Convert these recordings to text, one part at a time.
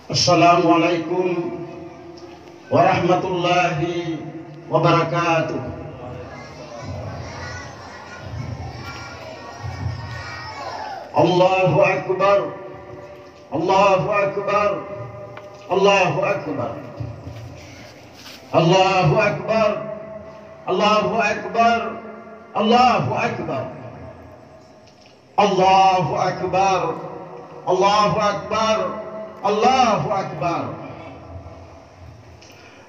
Assalamualaikum warahmatullahi wabarakatuh. Allahu Akbar, Allahu Akbar, Allahu Akbar, Allahu Akbar, Allahu Akbar, Allahu Akbar, Allahu Akbar, Allahu Akbar, Allahu Akbar.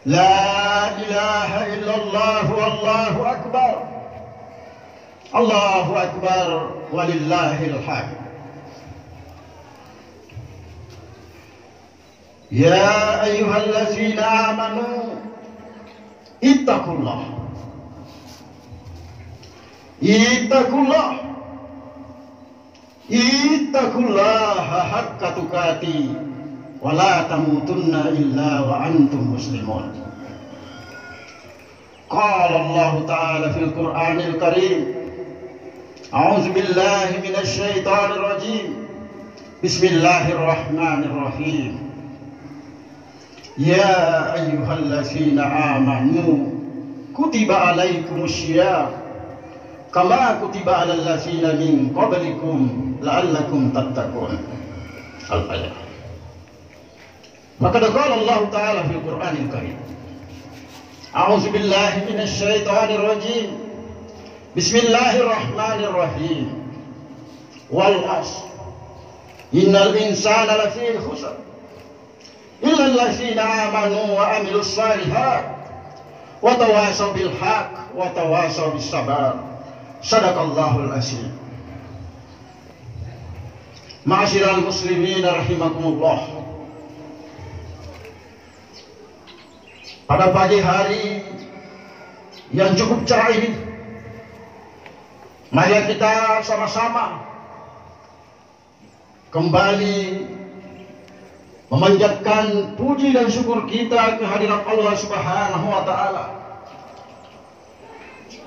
La ilaha illallah wallahu akbar. Allahu Akbar walillahil hamd. Ya ayyuhallazina amanu ittaqullah. Ittaqullah. Ittaqullaha haqqa tuqatih wa la tamutunna illa wa antum muslimun. Qala Allah Ta'ala fil Qur'anil Karim. A'udzu billahi minasy syaithanir rajim. Bismillahirrahmanirrahim. Ya ayyuhallazina amanu kutiba alaikumussyiyam kama kutiba alal ladzina min qablikum la'allakum tattaqun. Al-ayat. Maka qala Allah Ta'ala fil Qur'anil Karim. A'udzu billahi minasy syaithanir rajim. Bismillahirrahmanirrahim. Wal 'ashr. Innal insana lafi khusr. Illa allazina amanu wa 'amilus shalihat wa tawasaw bil haqq wa tawasaw bis sabr. Shadaqallahul azim. Ma'asyiral muslimin rahimakumullah. Pada pagi hari yang cukup cerah ini, mari kita sama-sama kembali memanjatkan puji dan syukur kita kehadirat Allah Subhanahu wa Ta'ala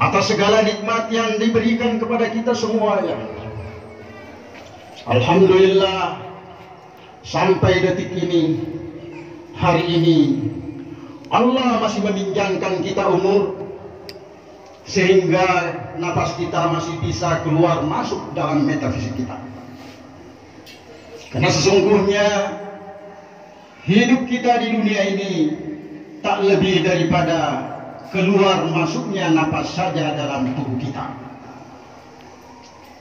atas segala nikmat yang diberikan kepada kita semuanya. Alhamdulillah, sampai detik ini, hari ini, Allah masih meminjamkan kita umur sehingga napas kita masih bisa keluar masuk dalam metafisik kita. Karena sesungguhnya hidup kita di dunia ini tak lebih daripada keluar masuknya napas saja dalam tubuh kita.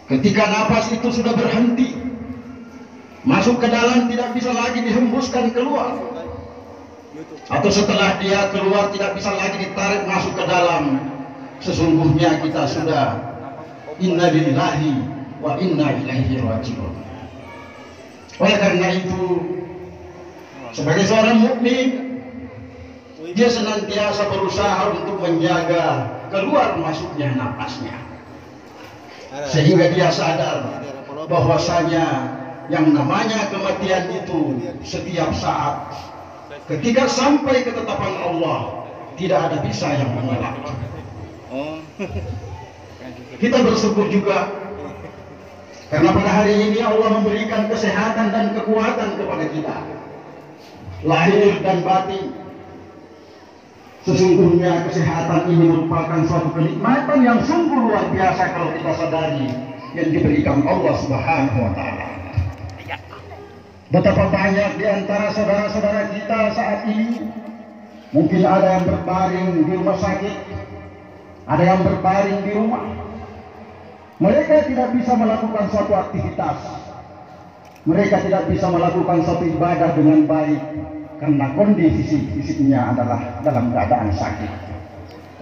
Ketika napas itu sudah berhenti, masuk ke dalam tidak bisa lagi dihembuskan keluar, atau setelah dia keluar tidak bisa lagi ditarik masuk ke dalam, sesungguhnya kita sudah inna lillahi wa inna ilaihi raji'un. Oleh karena itu, sebagai seorang mukmin, dia senantiasa berusaha untuk menjaga keluar masuknya napasnya, sehingga dia sadar bahwasanya yang namanya kematian itu setiap saat. Ketika sampai ketetapan Allah, tidak ada bisa yang menolak. Kita bersyukur juga karena pada hari ini Allah memberikan kesehatan dan kekuatan kepada kita, lahir dan batin. Sesungguhnya kesehatan ini merupakan suatu kenikmatan yang sungguh luar biasa kalau kita sadari yang diberikan Allah Subhanahu wa Ta'ala. Betapa banyak di antara saudara-saudara kita saat ini, mungkin ada yang berbaring di rumah sakit, ada yang berbaring di rumah. Mereka tidak bisa melakukan suatu aktivitas, mereka tidak bisa melakukan suatu ibadah dengan baik karena kondisi fisiknya adalah dalam keadaan sakit.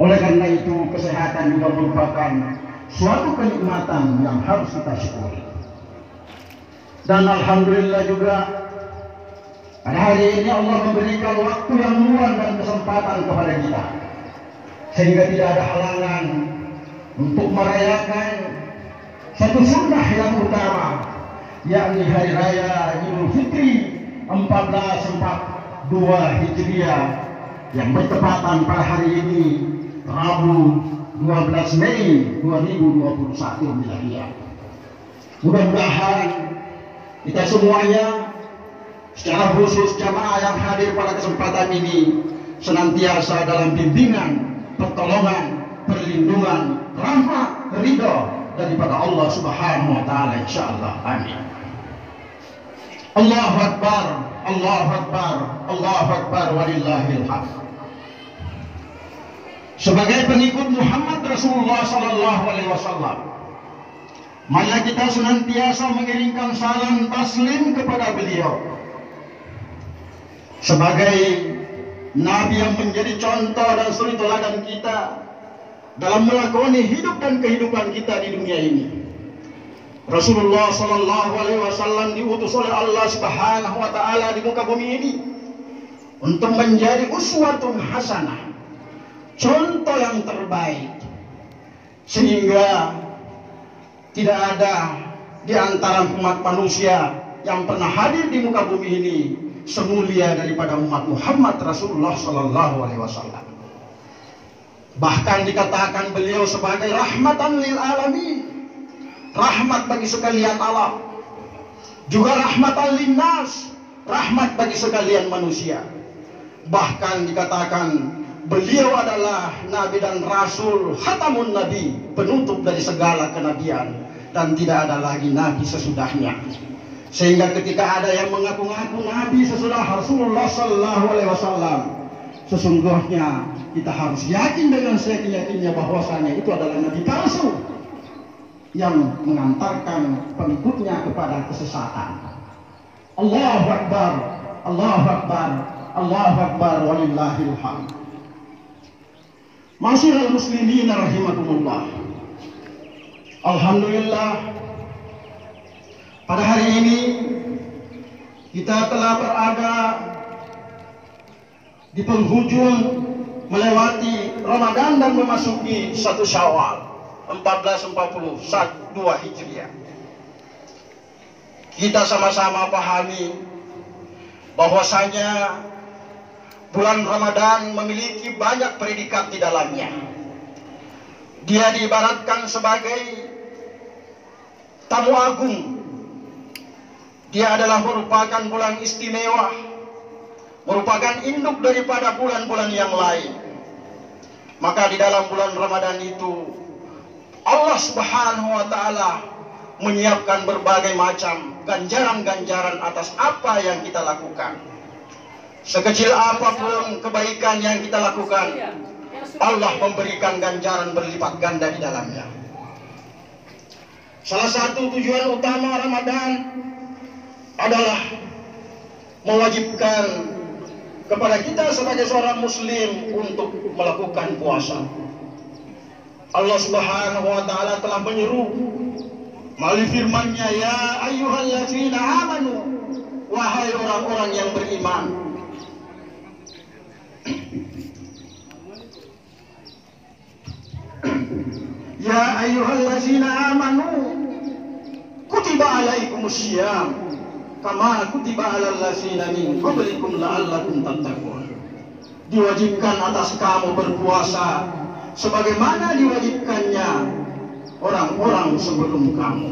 Oleh karena itu, kesehatan juga merupakan suatu kenikmatan yang harus kita syukuri. Dan alhamdulillah juga pada hari ini Allah memberikan waktu yang luang dan kesempatan kepada kita, sehingga tidak ada halangan untuk merayakan satu sunnah yang utama, yakni hari raya Idul Fitri 1442 Hijriah yang bertepatan pada hari ini Rabu 12 Mei 2021 Miladiah. Mudah-mudahan kita semuanya, secara khusus jamaah yang hadir pada kesempatan ini, senantiasa dalam bimbingan, pertolongan, perlindungan, rahmat, ridho daripada Allah Subhanahu wa taala, insyaallah. Amin. Allahu Akbar, Allahu Akbar, Allahu Akbar, walillahil hamd. Sebagai pengikut Muhammad Rasulullah sallallahu alaihi wasallam, mari kita senantiasa mengirimkan salam taslim kepada beliau sebagai Nabi yang menjadi contoh dan suri teladan kita dalam melakoni hidup dan kehidupan kita di dunia ini. Rasulullah sallallahu alaihi wasallam diutus oleh Allah Subhanahu wa taala di muka bumi ini untuk menjadi uswatun hasanah, contoh yang terbaik, sehingga tidak ada di antara umat manusia yang pernah hadir di muka bumi ini semulia daripada umat Muhammad Rasulullah sallallahu alaihi wasallam. Bahkan dikatakan beliau sebagai rahmatan lil alamin, rahmat bagi sekalian alam, juga rahmatan linnas, rahmat bagi sekalian manusia. Bahkan dikatakan beliau adalah nabi dan rasul, khatamun nabi, penutup dari segala kenabian, dan tidak ada lagi nabi sesudahnya. Sehingga ketika ada yang mengaku-ngaku nabi sesudah Rasulullah sallallahu alaihi wasallam, sesungguhnya kita harus yakin dengan seyakin-yakinnya bahwasanya itu adalah nabi palsu yang mengantarkan pengikutnya kepada kesesatan. Allahu Akbar, Allahu Akbar, Allahu Akbar, walillahil hamd. Ma'asyiral muslimin rahimakumullah. Alhamdulillah, pada hari ini kita telah berada di penghujung melewati Ramadan dan memasuki 1 Syawal 1441 Hijriah. Kita sama-sama pahami bahwasanya bulan Ramadan memiliki banyak predikat di dalamnya. Dia diibaratkan sebagai tamu agung. Dia adalah merupakan bulan istimewa, merupakan induk daripada bulan-bulan yang lain. Maka di dalam bulan Ramadan itu Allah Subhanahu wa taala menyiapkan berbagai macam ganjaran-ganjaran atas apa yang kita lakukan. Sekecil apapun kebaikan yang kita lakukan, Allah memberikan ganjaran berlipat ganda di dalamnya. Salah satu tujuan utama Ramadan adalah mewajibkan kepada kita sebagai seorang muslim untuk melakukan puasa. Allah Subhanahu wa taala telah menyeru melalui firman-Nya, ya ayyuhallazina amanu, wahai orang-orang yang beriman. Ya ayyuhallazina amanu, kutiba alaikumussyiyam kama kutiba alal ladzina min qablikum la'allakum tattaqun. Diwajibkan atas kamu berpuasa sebagaimana diwajibkannya orang-orang sebelum kamu,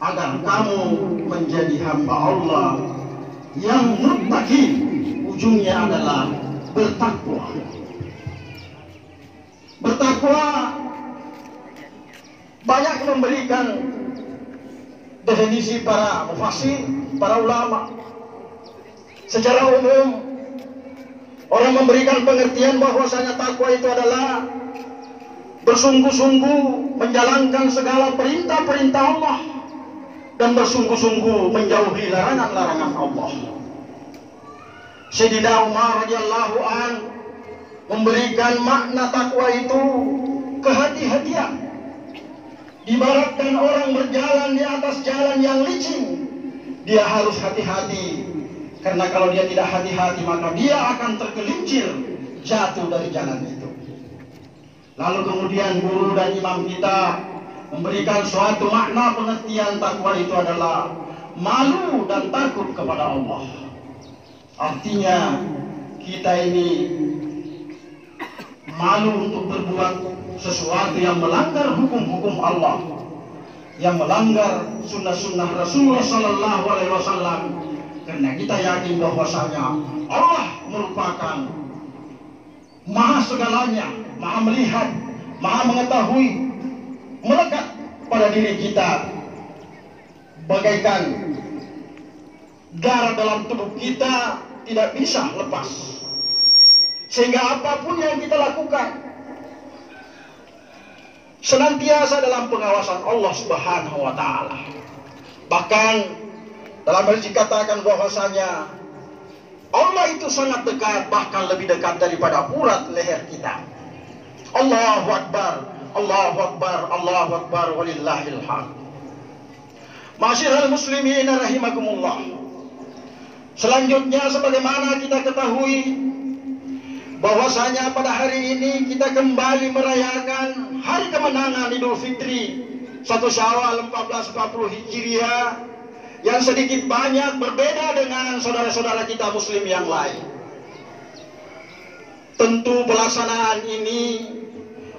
agar kamu menjadi hamba Allah yang muttaqin, ujungnya adalah bertakwa. Bertakwa banyak memberikan definisi para mufassir, para ulama. Secara umum orang memberikan pengertian bahwasanya takwa itu adalah bersungguh-sungguh menjalankan segala perintah-perintah Allah dan bersungguh-sungguh menjauhi larangan-larangan Allah. Sayyidina Umar radhiyallahu an memberikan makna takwa itu kehati-hatian. Ibaratkan orang berjalan di atas jalan yang licin, dia harus hati-hati, karena kalau dia tidak hati-hati maka dia akan tergelincir jatuh dari jalan itu. Lalu kemudian guru dan imam kita memberikan suatu makna pengertian takwa itu adalah malu dan takut kepada Allah. Artinya kita ini malu untuk berbuat sesuatu yang melanggar hukum-hukum Allah, yang melanggar sunnah-sunnah Rasulullah Sallallahu Alaihi Wasallam, karena kita yakin bahwasanya Allah merupakan Maha segalanya, Maha melihat, Maha mengetahui, melekat pada diri kita bagaikan darah dalam tubuh kita tidak bisa lepas, sehingga apapun yang kita lakukan senantiasa dalam pengawasan Allah Subhanahu wa Ta'ala. Bahkan dalam hadis dikatakan bahwasanya Allah itu sangat dekat, bahkan lebih dekat daripada urat leher kita. Allahu Akbar, Allahu Akbar, Allahu Akbar, walillahil hamd. Ma'asyiral muslimin rahimakumullah. Selanjutnya, sebagaimana kita ketahui bahwasanya pada hari ini kita kembali merayakan hari kemenangan Idul Fitri 1 Syawal 1440 Hijriah, yang sedikit banyak berbeda dengan saudara-saudara kita muslim yang lain. Tentu pelaksanaan ini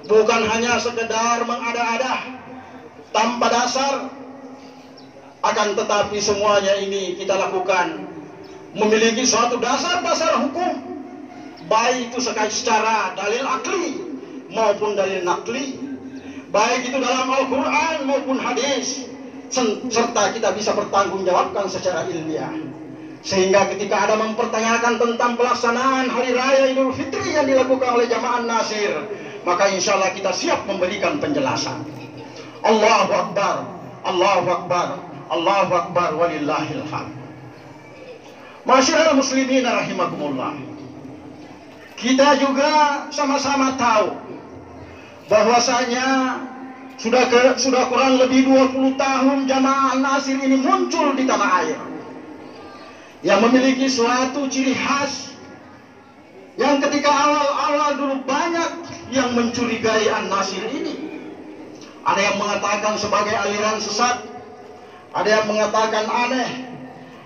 bukan hanya sekedar mengada-ada tanpa dasar, akan tetapi semuanya ini kita lakukan memiliki suatu dasar-dasar hukum, baik itu secara dalil akli maupun dalil nakli, baik itu dalam Al-Quran maupun hadis, serta kita bisa bertanggungjawabkan secara ilmiah. Sehingga ketika ada mempertanyakan tentang pelaksanaan hari raya Idul Fitri yang dilakukan oleh jamaah Nasir, maka insya Allah kita siap memberikan penjelasan. Allahu Akbar, Allahu Akbar, Allahu Akbar, walillahil hamd. Ma'asyiral muslimin rahimakumullah. Kita juga sama-sama tahu bahwasanya sudah kurang lebih 20 tahun jamaah Nasir ini muncul di tanah air, yang memiliki suatu ciri khas yang ketika awal-awal dulu banyak yang mencurigai An-Nasir ini. Ada yang mengatakan sebagai aliran sesat, ada yang mengatakan aneh,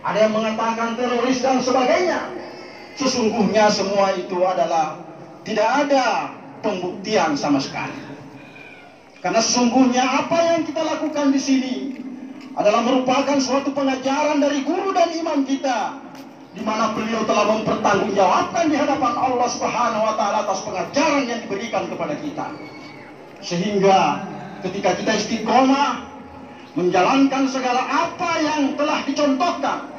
ada yang mengatakan teroris dan sebagainya. Sesungguhnya semua itu adalah tidak ada pembuktian sama sekali. Karena sesungguhnya apa yang kita lakukan di sini adalah merupakan suatu pengajaran dari guru dan imam kita, di mana beliau telah mempertanggungjawabkan di hadapan Allah Subhanahu wa Ta'ala atas pengajaran yang diberikan kepada kita. Sehingga ketika kita istiqomah menjalankan segala apa yang telah dicontohkan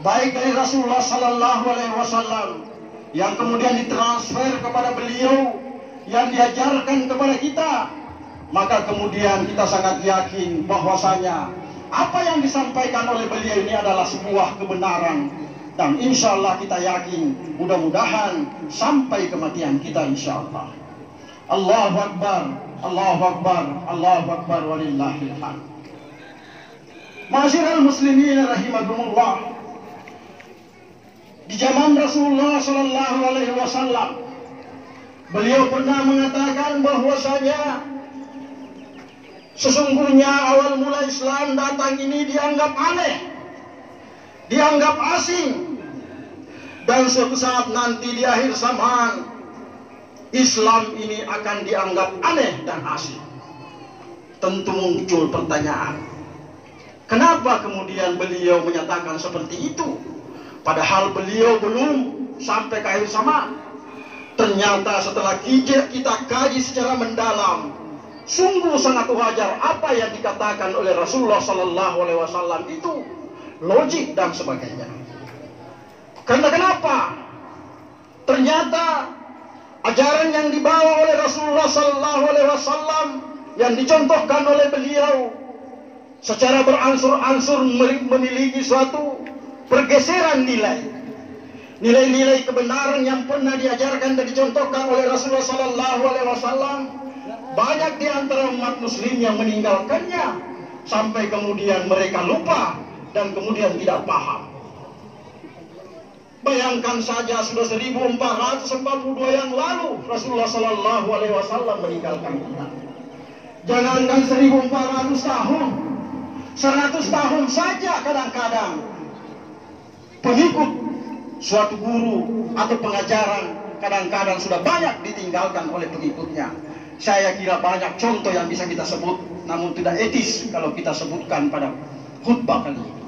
baik dari Rasulullah Sallallahu Alaihi Wasallam, yang kemudian ditransfer kepada beliau, yang diajarkan kepada kita, maka kemudian kita sangat yakin bahwasanya apa yang disampaikan oleh beliau ini adalah sebuah kebenaran, dan insya Allah kita yakin mudah-mudahan sampai kematian kita insya Allah. Allahu Akbar, Allahu Akbar, Allahu Akbar, walillahil hamd. Ma'asyiral muslimin rahimakumullah. Di zaman Rasulullah Sallallahu Alaihi Wasallam, beliau pernah mengatakan bahwasanya sesungguhnya awal mula Islam datang ini dianggap aneh, dianggap asing, dan suatu saat nanti di akhir zaman Islam ini akan dianggap aneh dan asing. Tentu muncul pertanyaan, kenapa kemudian beliau menyatakan seperti itu? Padahal beliau belum sampai ke akhir zaman. Ternyata setelah kita kaji secara mendalam, sungguh sangat wajar apa yang dikatakan oleh Rasulullah Sallallahu Alaihi Wasallam itu logik dan sebagainya. Karena kenapa? Ternyata ajaran yang dibawa oleh Rasulullah Sallallahu Alaihi Wasallam, yang dicontohkan oleh beliau, secara beransur-ansur memiliki suatu pergeseran nilai-nilai kebenaran yang pernah diajarkan dan dicontohkan oleh Rasulullah Sallallahu Alaihi Wasallam. Banyak di antara umat muslim yang meninggalkannya sampai kemudian mereka lupa dan kemudian tidak paham. Bayangkan saja sudah 1442 yang lalu Rasulullah Sallallahu Alaihi Wasallam meninggalkan kita. Jangankan 1400 tahun, 100 tahun saja kadang-kadang pengikut suatu guru atau pengajaran kadang-kadang sudah banyak ditinggalkan oleh pengikutnya. Saya kira banyak contoh yang bisa kita sebut namun tidak etis kalau kita sebutkan pada khutbah kali ini.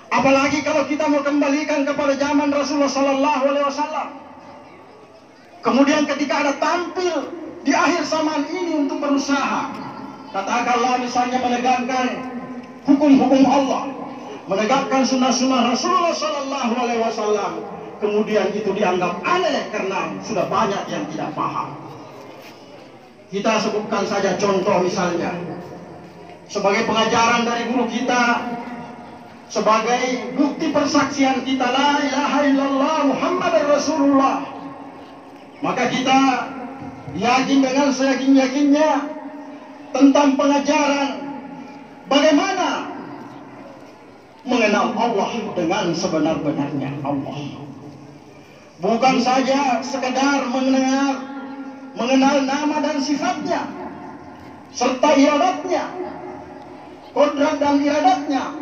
Apalagi kalau kita mau kembalikan kepada zaman Rasulullah Sallallahu Alaihi Wasallam. Kemudian ketika ada tampil di akhir zaman ini untuk berusaha, katakanlah misalnya menegakkan hukum-hukum Allah, menegakkan sunnah-sunnah Rasulullah Sallallahu Alaihi Wasallam, kemudian itu dianggap aneh karena sudah banyak yang tidak paham. Kita sebutkan saja contoh misalnya, sebagai pengajaran dari guru kita, sebagai bukti persaksian kita la ilaha illallah Muhammadar Rasulullah, maka kita yakin dengan seyakin-yakinnya tentang pengajaran bagaimana mengenal Allah dengan sebenar-benarnya Allah. Bukan saja sekedar mengenal nama dan sifatnya serta iradatnya, kodrat dan iradatnya,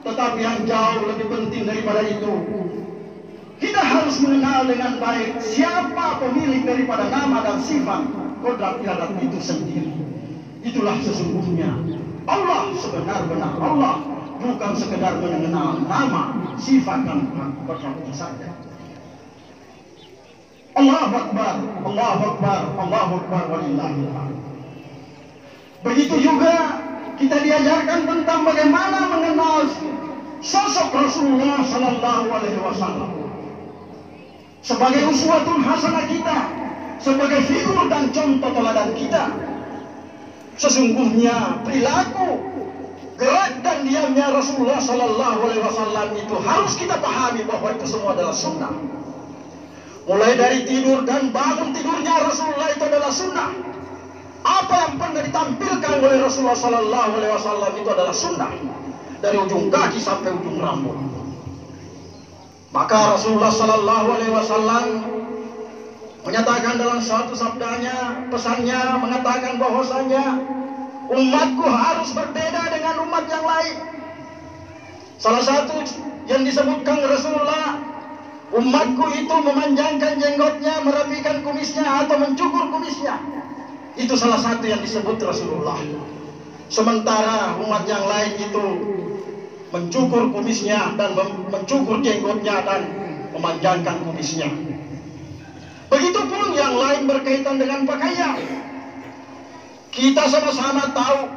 tetapi yang jauh lebih penting daripada itu, kita harus mengenal dengan baik siapa pemilik daripada nama dan sifat kodrat iradat itu sendiri. Itulah sesungguhnya Allah, sebenar-benar Allah, bukan sekedar mengenal nama, sifat dan kodrat itu saja. Allahu Akbar, Allahu Akbar, Allahu Akbar, walillahil hamd. Begitu juga kita diajarkan tentang bagaimana mengenal sosok Rasulullah Sallallahu Alaihi Wasallam sebagai uswatul hasanah kita, sebagai figur dan contoh teladan kita. Sesungguhnya perilaku, gerak dan diamnya Rasulullah Sallallahu Alaihi Wasallam itu harus kita pahami bahwa itu semua adalah sunnah. Mulai dari tidur dan bangun tidurnya Rasulullah itu adalah sunnah. Apa yang pernah ditampilkan oleh Rasulullah Sallallahu Alaihi Wasallam itu adalah sunnah, dari ujung kaki sampai ujung rambut. Maka Rasulullah Sallallahu Alaihi Wasallam menyatakan dalam suatu sabdanya, pesannya mengatakan bahwasanya umatku harus berbeda dengan umat yang lain. Salah satu yang disebutkan Rasulullah, umatku itu memanjangkan jenggotnya, merapikan kumisnya atau mencukur kumisnya. Itu salah satu yang disebut Rasulullah. Sementara umat yang lain itu mencukur kumisnya dan mencukur jenggotnya dan memanjangkan kumisnya. Begitupun yang lain berkaitan dengan pakaian. Kita sama-sama tahu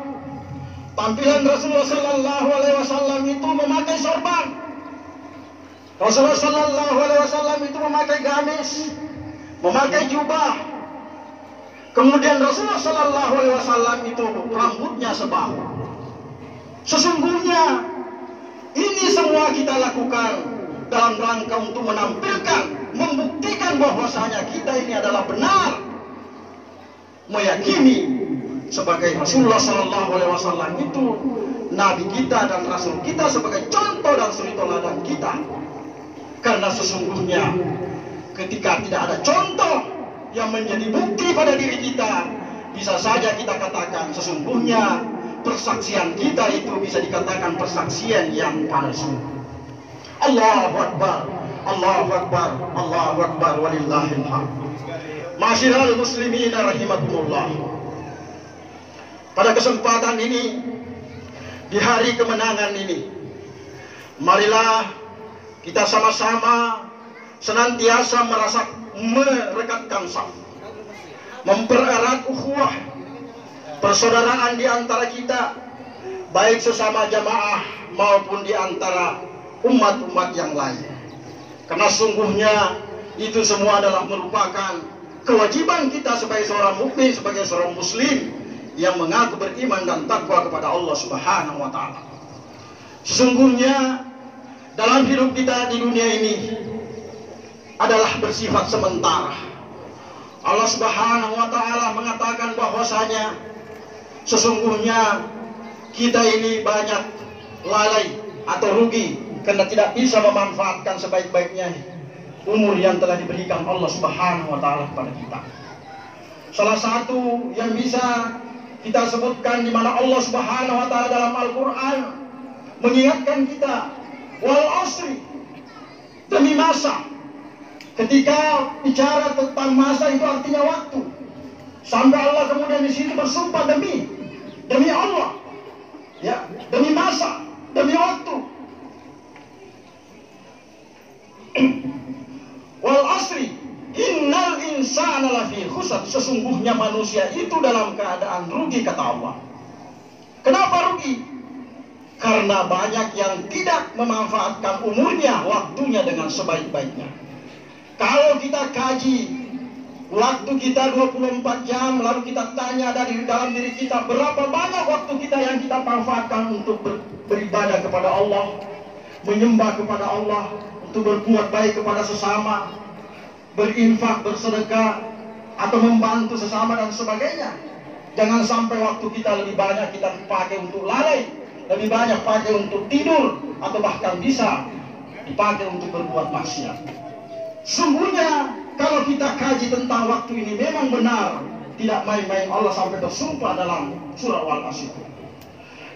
tampilan Rasulullah Sallallahu Alaihi Wasallam itu memakai sorban. Rasulullah Sallallahu Alaihi Wasallam itu memakai gamis, memakai jubah. Kemudian Rasulullah Sallallahu Alaihi Wasallam itu rambutnya sebahu. Sesungguhnya ini semua kita lakukan dalam rangka untuk menampilkan, membuktikan bahwasanya kita ini adalah benar meyakini sebagai Rasulullah Sallallahu Alaihi Wasallam itu Nabi kita dan Rasul kita sebagai contoh dan suri teladan kita. Karena sesungguhnya ketika tidak ada contoh yang menjadi bukti pada diri kita, bisa saja kita katakan sesungguhnya persaksian kita itu bisa dikatakan persaksian yang palsu. Allahu Akbar, Allahu Akbar, Allahu Akbar, walillahil hamd. Ma'asyiral muslimin rahimakumullah. Pada kesempatan ini, di hari kemenangan ini, marilah kita sama-sama senantiasa merekatkan saf, mempererat ukhuwah, persaudaraan di antara kita, baik sesama jamaah maupun di antara umat-umat yang lain. Karena sungguhnya itu semua adalah merupakan kewajiban kita sebagai seorang mukmin, sebagai seorang muslim yang mengaku beriman dan takwa kepada Allah Subhanahu wa taala. Sesungguhnya dalam hidup kita di dunia ini adalah bersifat sementara. Allah Subhanahu wa taala mengatakan bahwasanya sesungguhnya kita ini banyak lalai atau rugi karena tidak bisa memanfaatkan sebaik-baiknya umur yang telah diberikan Allah Subhanahu wa taala kepada kita. Salah satu yang bisa kita sebutkan di mana Allah Subhanahu wa taala dalam Al-Qur'an mengingatkan kita, wal asri, demi masa. Ketika bicara tentang masa itu artinya waktu. Sampai Allah kemudian di sini bersumpah demi. demi Allah, ya, demi masa, demi waktu. Wal asri innal insana lafi khusr, sesungguhnya manusia itu dalam keadaan rugi, kata Allah. Kenapa rugi? Karena banyak yang tidak memanfaatkan umurnya, waktunya dengan sebaik-baiknya. Kalau kita kaji waktu kita 24 jam, lalu kita tanya dari dalam diri kita, berapa banyak waktu kita yang kita manfaatkan untuk beribadah kepada Allah, menyembah kepada Allah, untuk berbuat baik kepada sesama, berinfak, bersedekah, atau membantu sesama dan sebagainya. Jangan sampai waktu kita lebih banyak kita pakai untuk lalai, lebih banyak pakai untuk tidur, atau bahkan bisa dipakai untuk berbuat maksiat. Sungguhnya kalau kita kaji tentang waktu ini memang benar, tidak main-main. Allah sampai bersumpah dalam surah Al-Asr.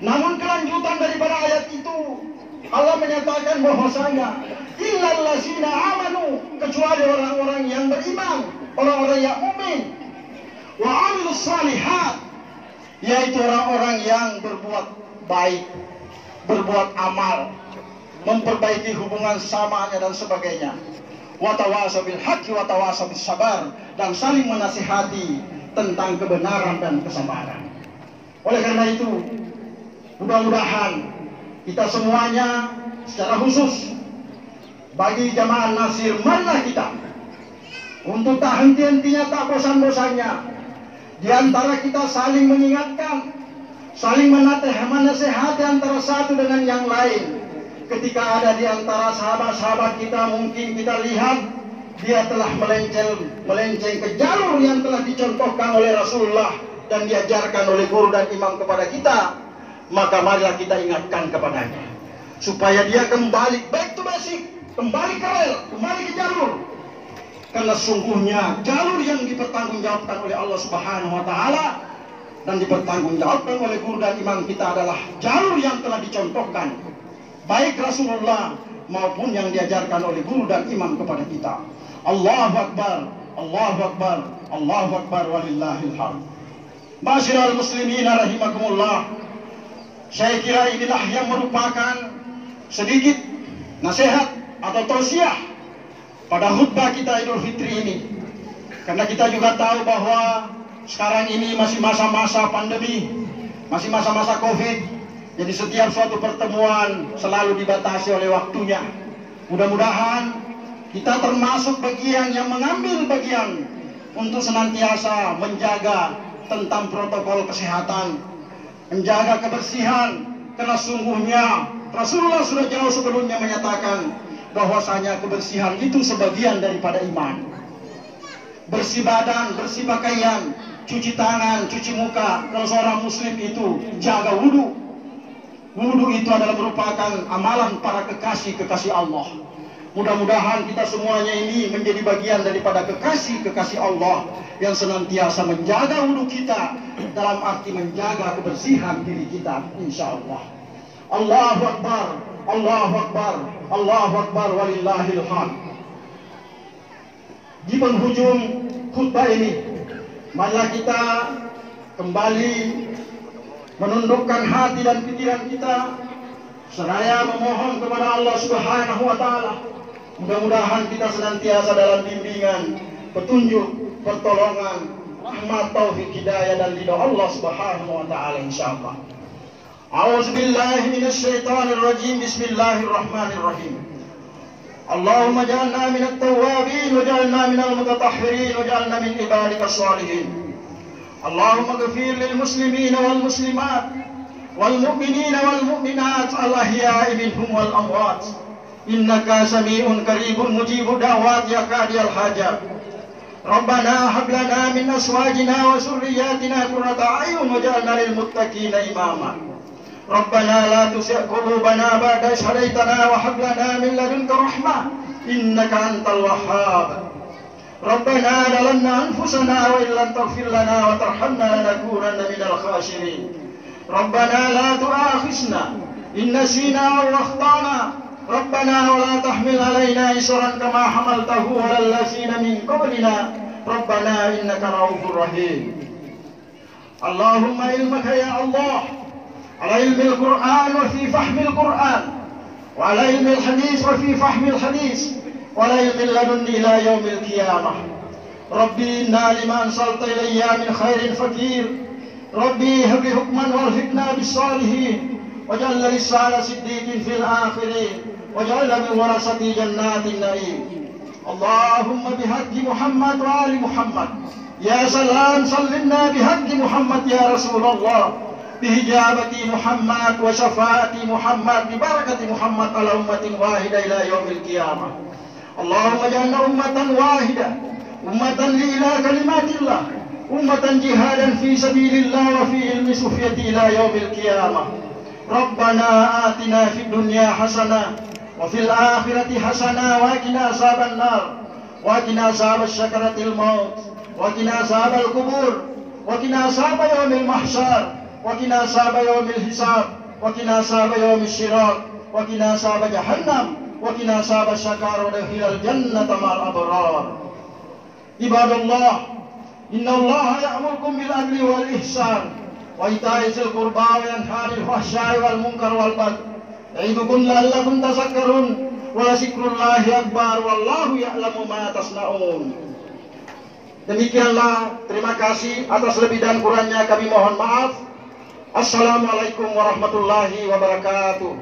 Namun kelanjutan daripada ayat itu, Allah menyatakan bahwasanya illal ladzina amanu, kecuali orang-orang yang beriman, orang-orang yang mukmin, wa amilus shalihat, yaitu orang-orang yang berbuat baik, berbuat amal, memperbaiki hubungan samanya dan sebagainya. Wa tawasau bil haqqi wa tawasau bis sabar, dan saling menasihati tentang kebenaran dan kesabaran. Oleh karena itu, mudah-mudahan kita semuanya secara khusus bagi jamaah Nasir, marilah kita untuk tak henti-hentinya, tak bosan-bosannya, di antara kita saling mengingatkan, saling menasehati antara satu dengan yang lain. Ketika ada di antara sahabat-sahabat kita, mungkin kita lihat dia telah melenceng ke jalur yang telah dicontohkan oleh Rasulullah dan diajarkan oleh guru dan imam kepada kita, maka marilah kita ingatkan kepadanya supaya dia kembali back to basic, kembali ke rel, kembali ke jalur. Karena sungguhnya jalur yang dipertanggungjawabkan oleh Allah Subhanahu wa taala dan dipertanggungjawabkan oleh guru dan imam kita adalah jalur yang telah dicontohkan baik Rasulullah maupun yang diajarkan oleh guru dan imam kepada kita. Allahu Akbar, Allahu Akbar, Allahu Akbar, walillahil hamd. Ma'asyiral muslimin rahimakumullah. Saya kira inilah yang merupakan sedikit nasihat atau tausiah pada khutbah kita Idul Fitri ini. Karena kita juga tahu bahwa sekarang ini masih masa-masa pandemi, masih masa-masa Covid. Jadi setiap suatu pertemuan selalu dibatasi oleh waktunya. Mudah-mudahan kita termasuk bagian yang mengambil bagian untuk senantiasa menjaga tentang protokol kesehatan, menjaga kebersihan. Karena sungguhnya Rasulullah sudah jauh sebelumnya menyatakan bahwasanya kebersihan itu sebagian daripada iman. Bersih badan, bersih pakaian, cuci tangan, cuci muka. Kalau seorang muslim itu jaga wudhu. Wudhu itu adalah merupakan amalan para kekasih-kekasih Allah. Mudah-mudahan kita semuanya ini menjadi bagian daripada kekasih-kekasih Allah yang senantiasa menjaga wudhu kita, dalam arti menjaga kebersihan diri kita, insya Allah. Allahu Akbar, Allahu Akbar, Allahu Akbar, walillahil hamd. Di penghujung khutbah ini, marilah kita kembali menundukkan hati dan pikiran kita seraya memohon kepada Allah Subhanahu wa taala. Mudah-mudahan kita senantiasa dalam bimbingan, petunjuk, pertolongan, rahmat, taufik, hidayah dan ridha Allah Subhanahu wa taala insyaallah. A'udzubillahi minasyaitonir rajim. Bismillahirrahmanirrahim. Allahumma ja'alna minat tawwabin waj'alna minal mutatahhirin waj'alna min ibadikas shalihin. Allahumma ghfir lil muslimina wal muslimat wal mu'minina wal mu'minat al ahya'i minhum wal amwat innaka sami'un qaribun mujibud da'wat ya qadiyal hajat. Rabbana hab lana min azwajina wa dhurriyyatina qurrata a'yun waj'alna lil muttaqina imama. Rabbana la tuzigh qulubana ba'da idh hadaytana wa hab lana min ladunka rahmah innaka antal wahhab. Rabbana zalamna anfusana wa illam taghfir lana wa tarhamna lanakunanna minal khasirin. Rabbana la tu'akhizna in nasina aw akhtana. Rabbana wa la tahmil alaina isran kama hamaltahu 'alal ladzina min qablina. Rabbana innaka ra'ufur rahim. اللهم علمك يا الله على علم القرآن وفي فهم القرآن، وعلى علم الحديث وفي فهم الحديث، وعلى علم اللدن إلى يوم القيامة. ربي إنا لما أنزلت إلي من خير فقير، ربي هب لي حكما والحقنا بالصالحين، واجعلنا لسان صديق في الآخرين، واجعلنا من ورثة جنات النعيم. اللهم بحق محمد وآل محمد يا سلام سلمنا بحق محمد يا رسول الله، بهجابة محمد وشفاعة محمد ببركة محمد على أمة واحدة إلى يوم القيامة. اللهم اجعلنا أمة واحدة، أمة لإله كلمات الله، أمة جهادا في سبيل الله وفي علم سفية إلى يوم القيامة. ربنا آتنا في الدنيا حسنة وفي الآخرة حسنة وقنا عذاب النار، وقنا عذاب السكرة الموت، وقنا عذاب القبور، وقنا عذاب يوم المحشر، وقنا عذاب يوم الحساب، وقنا عذاب يوم الشراق، وقنا عذاب جهنم، وقنا عذاب السكر، ودخل الجنة مع الأبرار. عباد الله، إن الله يأمركم بالعدل والإحسان وإيتاء ذي القربى وينهى عن الفحشاء والمنكر والبغي يعظكم لعلكم تذكرون، ولذكر الله أكبر والله يعلم ما تصنعون. Demikianlah, terima kasih. Atas lebih dan kurangnya kami mohon maaf. Assalamualaikum warahmatullahi wabarakatuh.